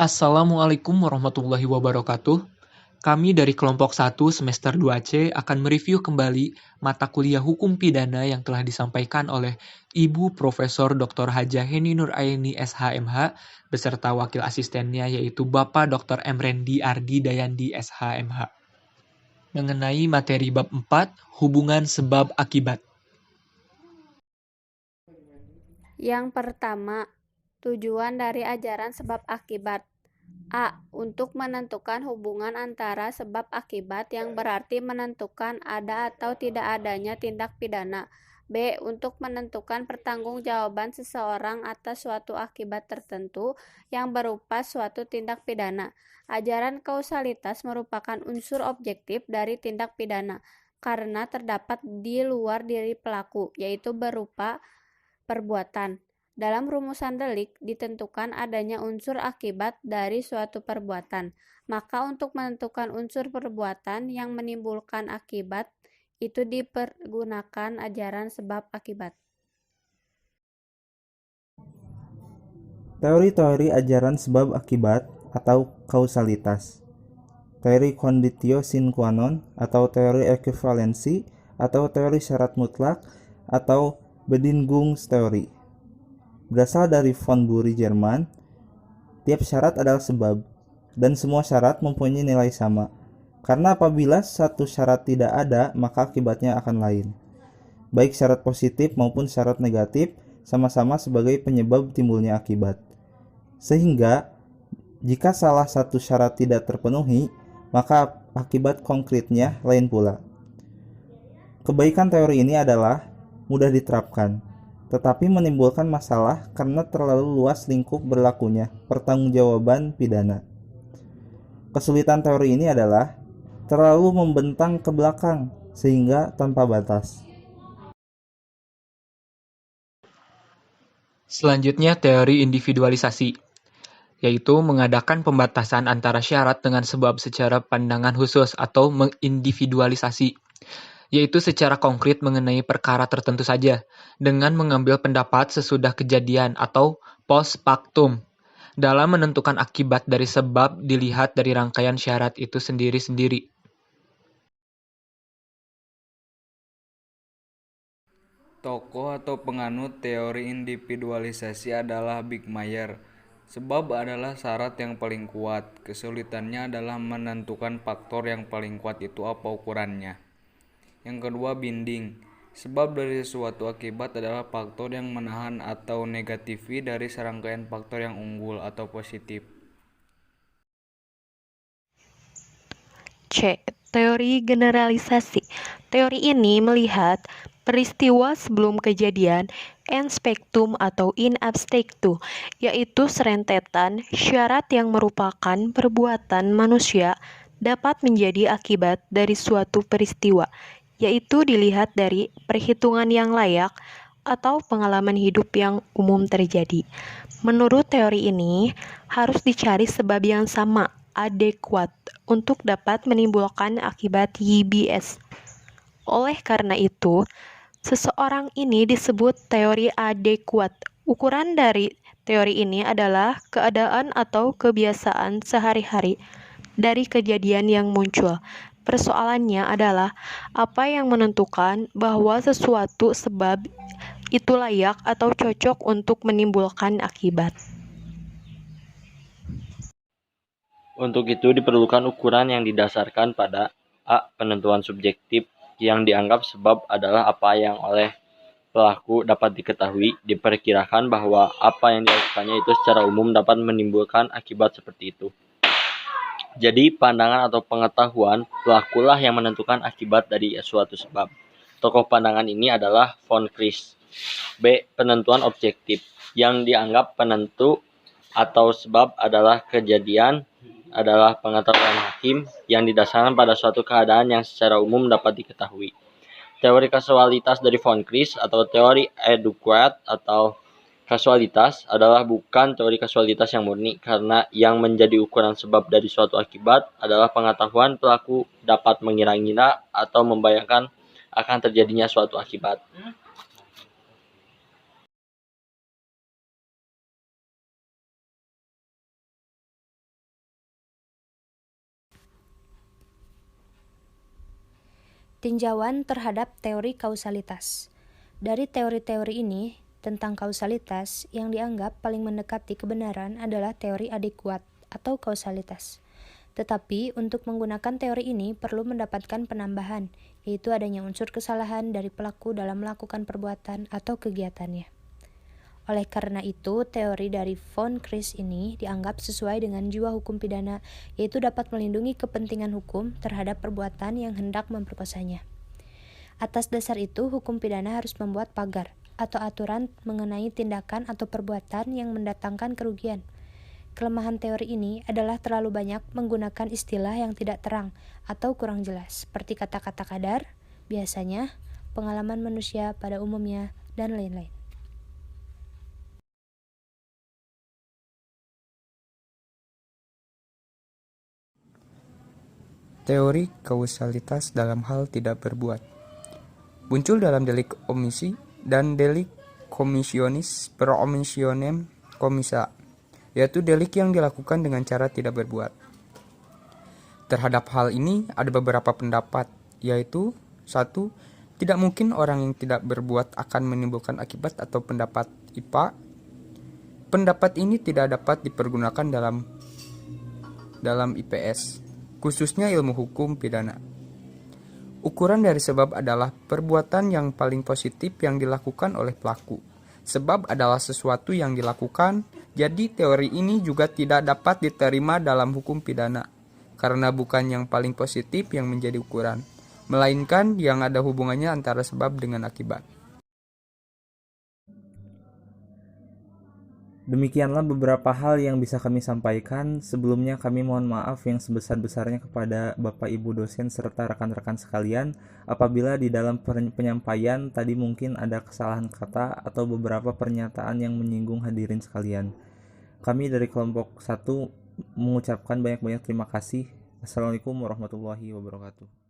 Assalamualaikum warahmatullahi wabarakatuh. Kami dari kelompok 1 semester 2C akan mereview kembali mata kuliah Hukum Pidana yang telah disampaikan oleh Ibu Profesor Dr. Hajah Heni Nuraini SHMH beserta wakil asistennya yaitu Bapak Dr. Emrendi Ardi Dayandi SHMH. Mengenai materi bab 4, hubungan sebab akibat. Yang pertama, tujuan dari ajaran sebab akibat. A. Untuk menentukan hubungan antara sebab akibat yang berarti menentukan ada atau tidak adanya tindak pidana. B. Untuk menentukan pertanggungjawaban seseorang atas suatu akibat tertentu yang berupa suatu tindak pidana. Ajaran kausalitas merupakan unsur objektif dari tindak pidana karena terdapat di luar diri pelaku, yaitu berupa perbuatan. Dalam rumusan delik ditentukan adanya unsur akibat dari suatu perbuatan. Maka untuk menentukan unsur perbuatan yang menimbulkan akibat itu dipergunakan ajaran sebab akibat. Teori-teori ajaran sebab akibat atau kausalitas. Teori conditio sine qua non atau teori ekuivalensi atau teori syarat mutlak atau Bedingungstheorie. Berasal dari von Bury, Jerman. Tiap syarat adalah sebab, dan semua syarat mempunyai nilai sama. Karena apabila satu syarat tidak ada, maka akibatnya akan lain. Baik syarat positif maupun syarat negatif sama-sama sebagai penyebab timbulnya akibat. Sehingga, jika salah satu syarat tidak terpenuhi, maka akibat konkretnya lain pula. Kebaikan teori ini adalah mudah diterapkan, tetapi menimbulkan masalah karena terlalu luas lingkup berlakunya pertanggungjawaban pidana. Kesulitan teori ini adalah terlalu membentang ke belakang sehingga tanpa batas. Selanjutnya teori individualisasi, yaitu mengadakan pembatasan antara syarat dengan sebab secara pandangan khusus atau mengindividualisasi, yaitu secara konkret mengenai perkara tertentu saja, dengan mengambil pendapat sesudah kejadian atau post factum. Dalam menentukan akibat dari sebab dilihat dari rangkaian syarat itu sendiri-sendiri. Tokoh atau penganut teori individualisasi adalah Bickmeyer. Sebab adalah syarat yang paling kuat. Kesulitannya adalah menentukan faktor yang paling kuat itu apa ukurannya. Yang kedua, Binding. Sebab dari suatu akibat adalah faktor yang menahan atau negatifi dari serangkaian faktor yang unggul atau positif. C. Teori generalisasi. Teori ini melihat peristiwa sebelum kejadian in spectum atau in abstracto, yaitu serentetan syarat yang merupakan perbuatan manusia dapat menjadi akibat dari suatu peristiwa, yaitu dilihat dari perhitungan yang layak atau pengalaman hidup yang umum terjadi. Menurut teori ini, harus dicari sebab yang sama, adekuat, untuk dapat menimbulkan akibat YBS. Oleh karena itu, seseorang ini disebut teori adekuat. Ukuran dari teori ini adalah keadaan atau kebiasaan sehari-hari dari kejadian yang muncul. Persoalannya adalah apa yang menentukan bahwa sesuatu sebab itu layak atau cocok untuk menimbulkan akibat. Untuk itu diperlukan ukuran yang didasarkan pada A. Penentuan subjektif yang dianggap sebab adalah apa yang oleh pelaku dapat diketahui, diperkirakan bahwa apa yang dilakukannya itu secara umum dapat menimbulkan akibat seperti itu. Jadi pandangan atau pengetahuan pelakulah yang menentukan akibat dari suatu sebab. Tokoh pandangan ini adalah von Christ. B. Penentuan objektif yang dianggap penentu atau sebab adalah kejadian adalah pengetahuan hakim yang didasarkan pada suatu keadaan yang secara umum dapat diketahui. Teori kasualitas dari von Christ atau teori adequate atau kasualitas adalah bukan teori kasualitas yang murni karena yang menjadi ukuran sebab dari suatu akibat adalah pengetahuan pelaku dapat mengira-ngira atau membayangkan akan terjadinya suatu akibat. Tinjauan terhadap teori kausalitas. Dari teori-teori ini tentang kausalitas, yang dianggap paling mendekati kebenaran adalah teori adekuat atau kausalitas. Tetapi untuk menggunakan teori ini perlu mendapatkan penambahan, yaitu adanya unsur kesalahan dari pelaku dalam melakukan perbuatan atau kegiatannya. Oleh karena itu, teori dari von Kris ini dianggap sesuai dengan jiwa hukum pidana, yaitu dapat melindungi kepentingan hukum terhadap perbuatan yang hendak memperkosanya. Atas dasar itu, hukum pidana harus membuat pagar atau aturan mengenai tindakan atau perbuatan yang mendatangkan kerugian. Kelemahan teori ini adalah terlalu banyak menggunakan istilah yang tidak terang atau kurang jelas, seperti kata-kata kadar, biasanya, pengalaman manusia pada umumnya, dan lain-lain. Teori kausalitas dalam hal tidak berbuat muncul dalam delik omisi dan delik commissionis per omissionem commissa, yaitu delik yang dilakukan dengan cara tidak berbuat. Terhadap hal ini ada beberapa pendapat, yaitu 1. Tidak mungkin orang yang tidak berbuat akan menimbulkan akibat atau pendapat IPA. Pendapat ini tidak dapat dipergunakan dalam IPS, khususnya ilmu hukum pidana. Ukuran dari sebab adalah perbuatan yang paling positif yang dilakukan oleh pelaku. Sebab adalah sesuatu yang dilakukan, jadi teori ini juga tidak dapat diterima dalam hukum pidana, karena bukan yang paling positif yang menjadi ukuran, melainkan yang ada hubungannya antara sebab dengan akibat. Demikianlah beberapa hal yang bisa kami sampaikan. Sebelumnya kami mohon maaf yang sebesar-besarnya kepada Bapak Ibu dosen serta rekan-rekan sekalian apabila di dalam penyampaian tadi mungkin ada kesalahan kata atau beberapa pernyataan yang menyinggung hadirin sekalian. Kami dari kelompok 1 mengucapkan banyak-banyak terima kasih. Assalamualaikum warahmatullahi wabarakatuh.